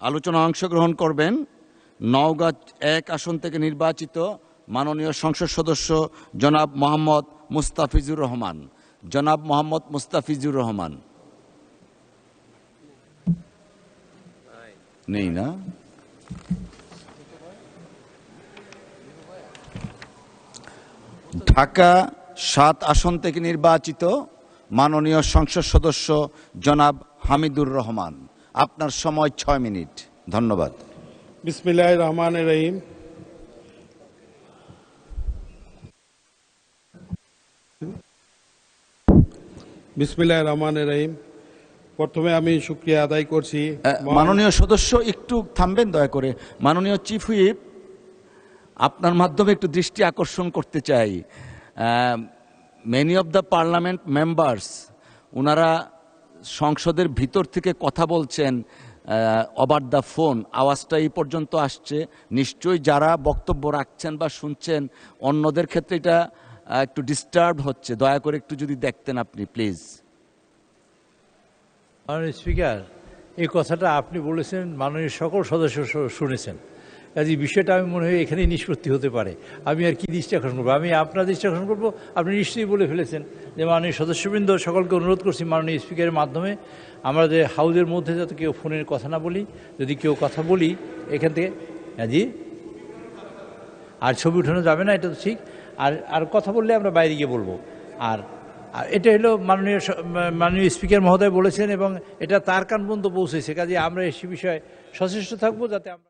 আলোচনায় অংশগ্রহণ করবেন নওগাঁ 1 আসন থেকে নির্বাচিত মাননীয় সংসদ সদস্য জনাব মোহাম্মদ মুস্তাফিজুর রহমান। জনাব মোহাম্মদ মুস্তাফিজুর রহমান নেই না? ঢাকা 7 আসন থেকে নির্বাচিত মাননীয় সংসদ সদস্য জনাব হামিদুর রহমান। আপনার সময় 6 মিনিট। ধন্যবাদ। বিসমিল্লাহির রহমানির রহিম। বিসমিল্লাহির রহমানির রহিম। প্রথমে আমি শুকরিয়া আদায় করছি মাননীয় সদস্য একটু থামবেন দয়া করে। মাননীয় চিফ হুইপ, আপনার মাধ্যমে একটু দৃষ্টি আকর্ষণ করতে চাই। Many of the parliament members ওনারা সংসদের ভিতর থেকে কথা বলছেন ওভার দ্য ফোন, আওয়াজটা এই পর্যন্ত আসছে। নিশ্চয়ই যারা বক্তব্য রাখছেন বা শুনছেন অন্যদের ক্ষেত্রে এটা একটু ডিস্টার্ব হচ্ছে। দয়া করে একটু যদি দেখতেন আপনি প্লিজ। মাননীয় স্পিকার, এই কথাটা আপনি বলেছেন, মাননীয় সকল সদস্য শুনেছেন। কাজে বিষয়টা আমি মনে হয় এখানেই নিষ্পত্তি হতে পারে। আমি আর কি দৃষ্টি আকর্ষণ করবো? আমি আপনার দৃষ্টি আকর্ষণ করবো। আপনি নিশ্চয়ই বলে ফেলেছেন যে মাননীয় সদস্যবৃন্দ সকলকে অনুরোধ করছি মাননীয় স্পিকারের মাধ্যমে আমাদের হাউজের মধ্যে যাতে কেউ ফোনের কথা না বলি। যদি কেউ কথা বলি এখান থেকে, হ্যাঁ জি, আর ছবি উঠানো যাবে না, এটা তো ঠিক। আর কথা বললে আমরা বাইরে গিয়ে বলবো। আর এটা হলো মাননীয় স্পিকার মহোদয় বলেছেন এবং এটা তার কান পর্যন্ত পৌঁছেছে। কাজে আমরা এই বিষয়ে সচেষ্ট থাকবো যাতে আমরা